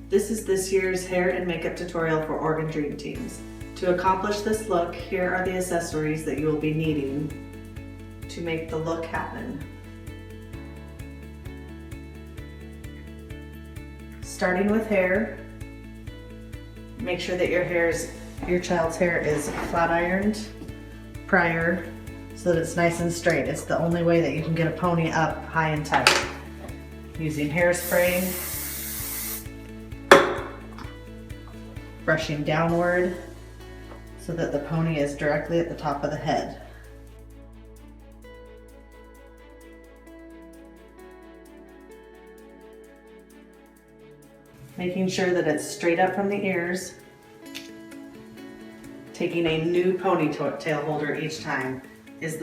This is this year's hair and makeup tutorial for Oregon Dream Teams. To accomplish this look, here are the accessories that you will be needing to make the look happen. Starting with hair, make sure that your child's hair is flat ironed prior so that it's nice and straight. It's the only way that you can get a pony up high and tight. Using hairspray, brushing downward so that the pony is directly at the top of the head. Making sure that it's straight up from the ears. Taking a new ponytail holder each time is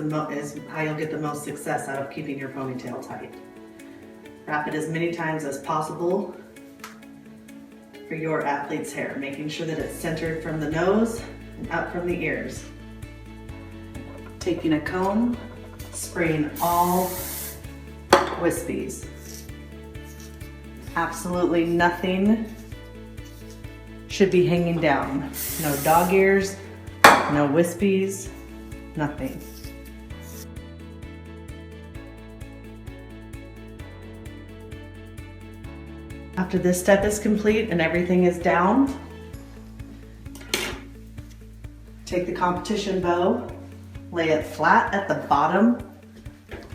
how you'll get the most success out of keeping your ponytail tight. Wrap it as many times as possible for your athlete's hair, making sure that it's centered from the nose and up from the ears. Taking a comb, spraying all wispies. Absolutely nothing should be hanging down. No dog ears, no wispies, nothing. After this step is complete and everything is down, take the competition bow, lay it flat at the bottom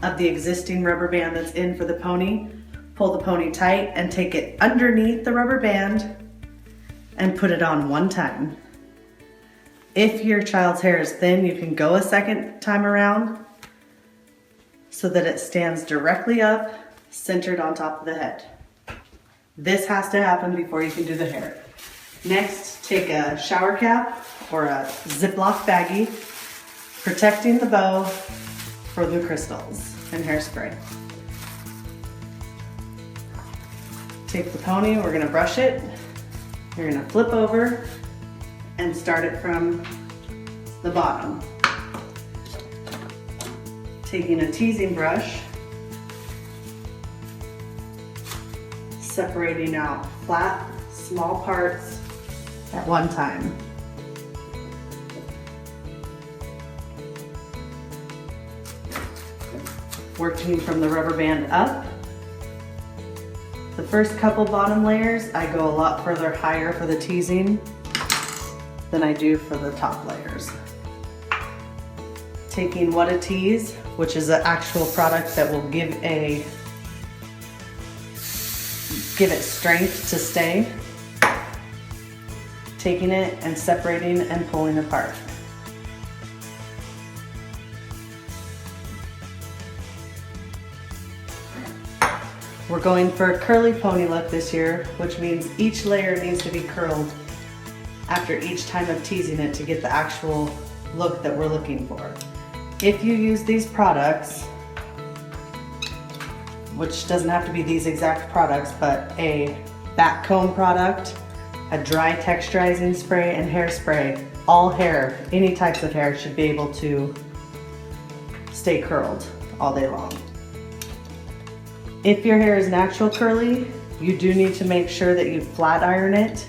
of the existing rubber band that's in for the pony, pull the pony tight and take it underneath the rubber band and put it on one time. If your child's hair is thin, you can go a second time around so that it stands directly up, centered on top of the head. This has to happen before you can do the hair. Next, take a shower cap or a Ziploc baggie, protecting the bow for the crystals and hairspray. Take the pony, we're gonna brush it. You're gonna flip over and start it from the bottom. Taking a teasing brush, separating out flat, small parts at one time. Working from the rubber band up. The first couple bottom layers, I go a lot further higher for the teasing than I do for the top layers. Taking What a Tease, which is an actual product that will give it strength to stay. Taking it and separating and pulling apart. We're going for a curly pony look this year, which means each layer needs to be curled after each time of teasing it to get the actual look that we're looking for. If you use these products, which doesn't have to be these exact products, but a back comb product, a dry texturizing spray, and hairspray, all hair, any types of hair, should be able to stay curled all day long. If your hair is natural curly, you do need to make sure that you flat iron it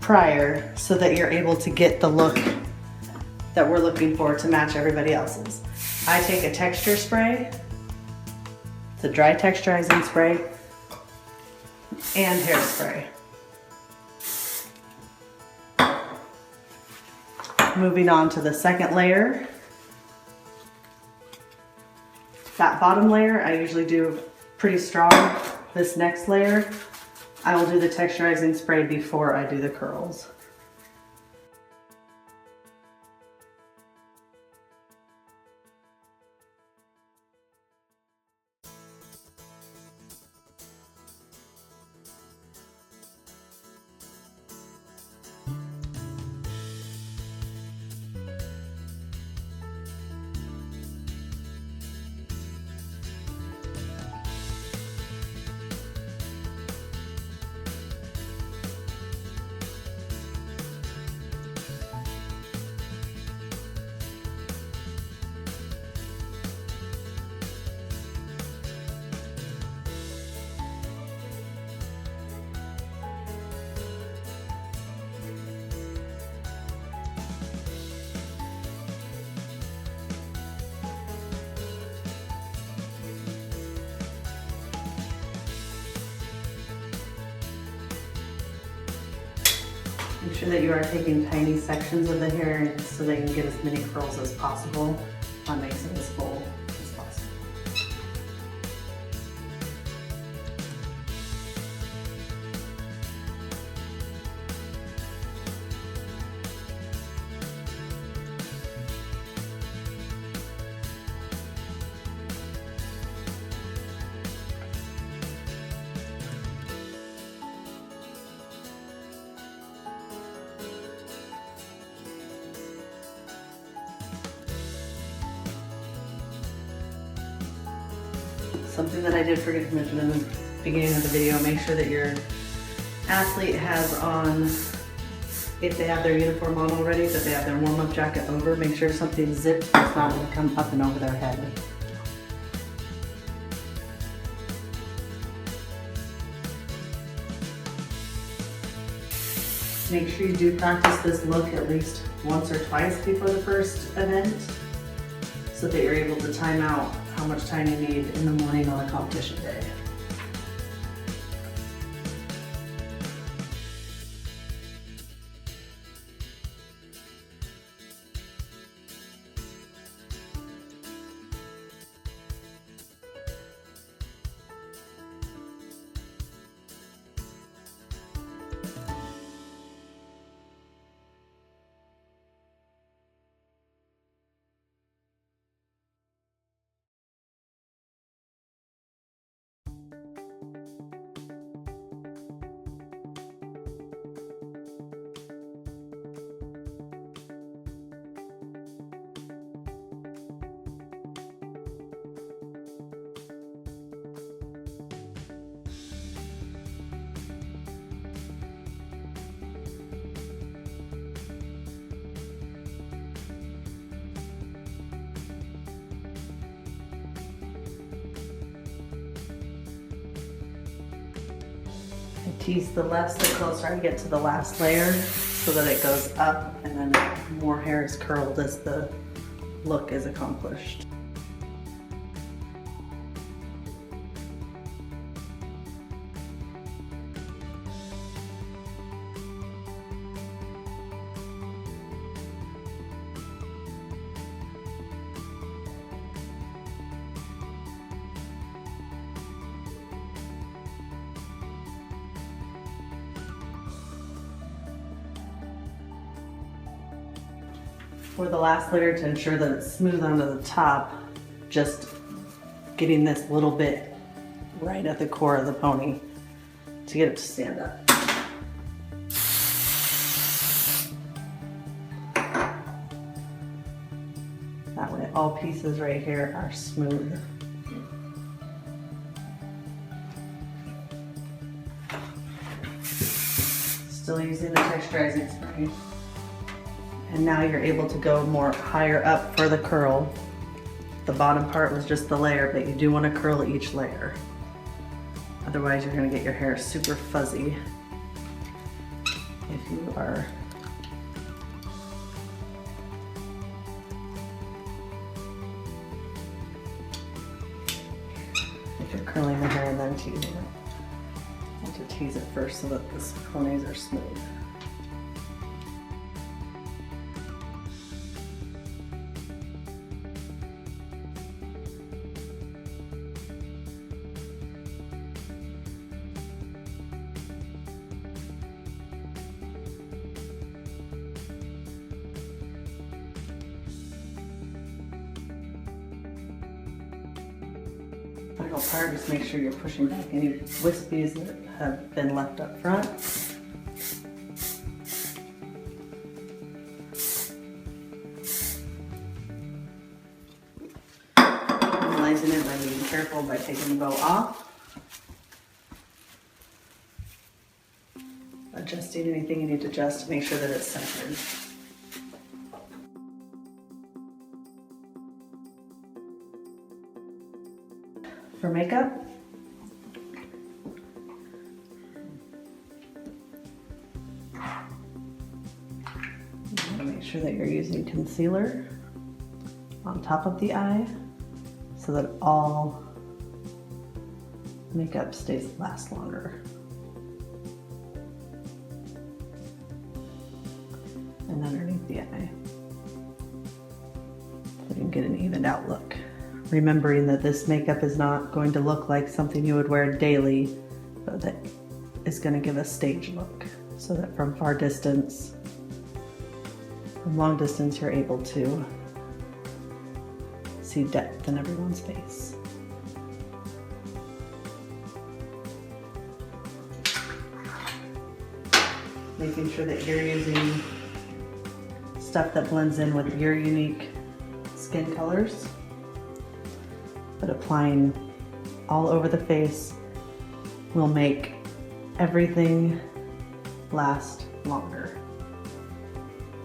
prior so that you're able to get the look that we're looking for to match everybody else's. I take a texture spray, it's a dry texturizing spray, and hairspray. Moving on to the second layer. That bottom layer, I usually do pretty strong. This next layer, I will do the texturizing spray before I do the curls. sure that you are taking tiny sections of the hair so they can get as many curls as possible. That makes it as full as possible. Something that I did forget to mention in the beginning of the video, make sure that your athlete has on, if they have their uniform on already, that they have their warm-up jacket over. Make sure something's zipped, it's not going to come up and over their head. Make sure you do practice this look at least once or twice before the first event so that you're able to time out how much time you need in the morning on a competition day. Tease the left the closer I get to the last layer so that it goes up and then more hair is curled as the look is accomplished. For the last layer, to ensure that it's smooth onto the top, just getting this little bit right at the core of the pony to get it to stand up. That way all pieces right here are smooth. Still using the texturizing spray. And now you're able to go more higher up for the curl. The bottom part was just the layer, but you do want to curl each layer. Otherwise, you're going to get your hair super fuzzy if you are curling the hair and then teasing it. I want to tease it first so that the ponies are smooth. Final part, just make sure you're pushing back any wispies that have been left up front. Analyzing it by being careful by taking the bow off. Adjusting anything you need to adjust to make sure that it's centered. For makeup, you want to make sure that you're using concealer on top of the eye so that all makeup lasts longer. and underneath the eye. So you can get an evened out look. Remembering that this makeup is not going to look like something you would wear daily, but that is going to give a stage look, so that from far distance, from long distance, you're able to see depth in everyone's face. Making sure that you're using stuff that blends in with your unique skin colors, but applying all over the face will make everything last longer,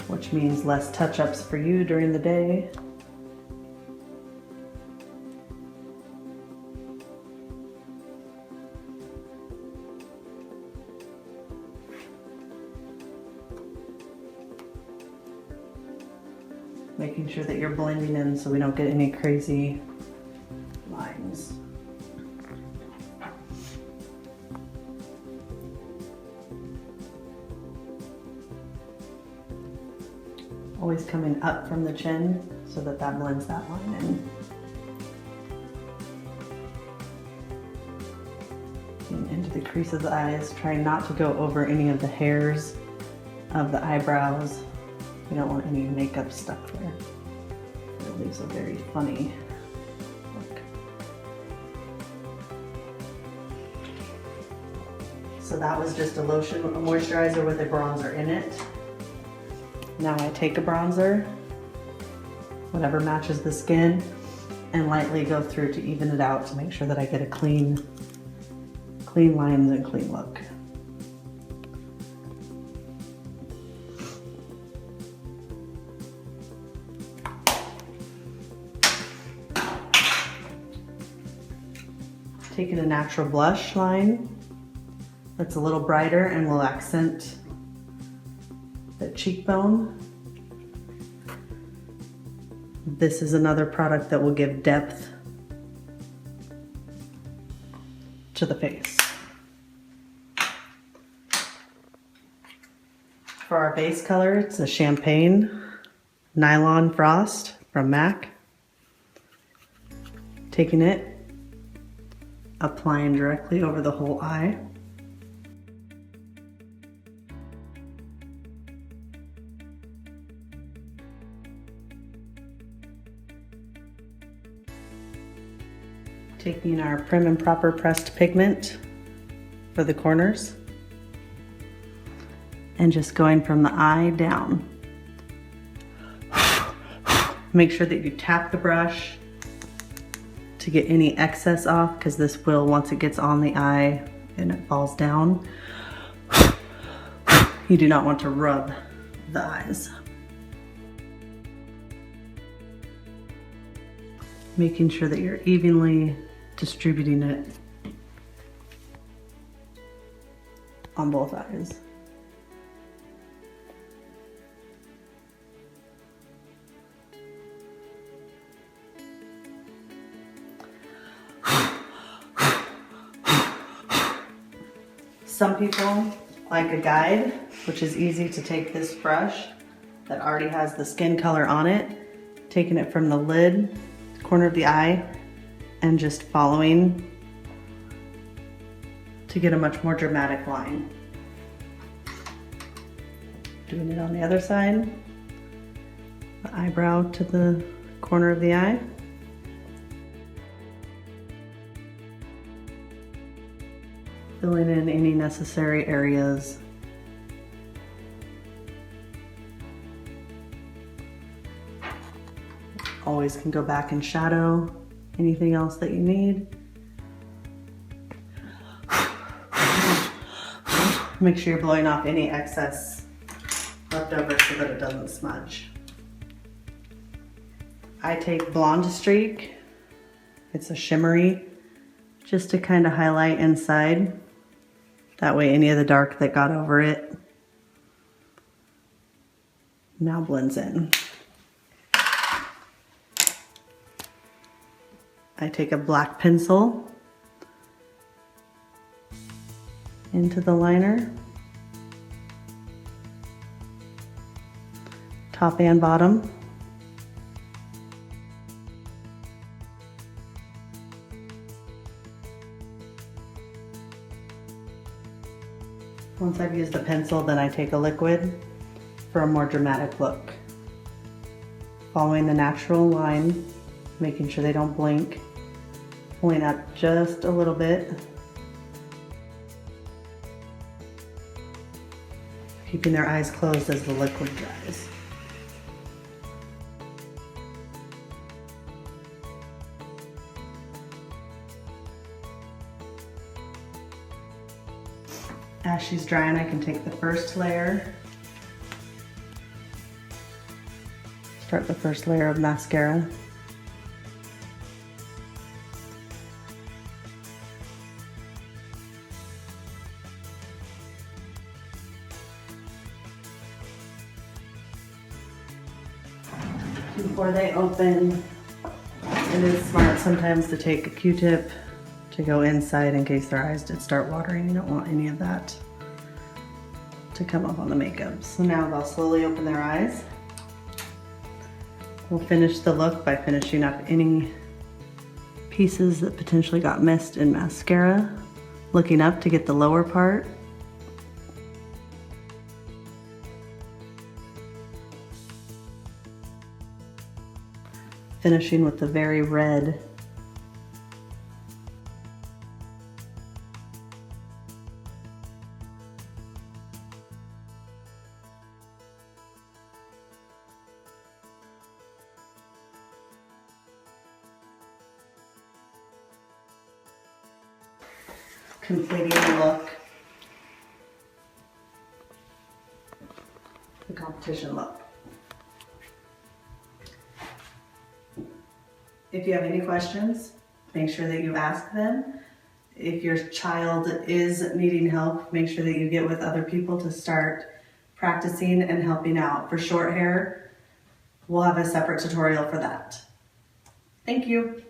which means less touch-ups for you during the day. Making sure that you're blending in so we don't get any crazy lines. Always coming up from the chin so that that blends that line in. And into the crease of the eyes, trying not to go over any of the hairs of the eyebrows. You don't want any makeup stuck there. It leaves a very funny look. So that was just a lotion, a moisturizer with a bronzer in it. Now I take a bronzer, whatever matches the skin, and lightly go through to even it out to make sure that I get a clean lines and clean look. Taking a natural blush line that's a little brighter and will accent the cheekbone. This is another product that will give depth to the face. For our base color, it's a Champagne Nylon Frost from MAC. Taking it, applying directly over the whole eye. Taking our Prim and Proper pressed pigment for the corners and just going from the eye down. Make sure that you tap the brush to get any excess off, because this will, once it gets on the eye and it falls down, you do not want to rub the eyes. Making sure that you're evenly distributing it on both eyes. Some people like a guide, which is easy to take this brush that already has the skin color on it, taking it from the lid, corner of the eye, and just following to get a much more dramatic line. Doing it on the other side, the eyebrow to the corner of the eye. Filling in any necessary areas. Always can go back and shadow anything else that you need. Make sure you're blowing off any excess left over so that it doesn't smudge. I take Blonde Streak. It's a shimmery, just to kind of highlight inside. That way any of the dark that got over it now blends in. I take a black pencil into the liner top and bottom. Once I've used a pencil, then I take a liquid for a more dramatic look. Following the natural line, making sure they don't blink, pulling up just a little bit, keeping their eyes closed as the liquid dries. As she's drying, I can take the first layer, start the first layer of mascara. Before they open, it is smart sometimes to take a Q-tip to go inside in case their eyes did start watering. You don't want any of that to come up on the makeup. So now they'll slowly open their eyes. We'll finish the look by finishing up any pieces that potentially got missed in mascara, looking up to get the lower part. Finishing with the very red completing the look, the competition look. If you have any questions, make sure that you ask them. If your child is needing help, make sure that you get with other people to start practicing and helping out. For short hair, we'll have a separate tutorial for that. Thank you.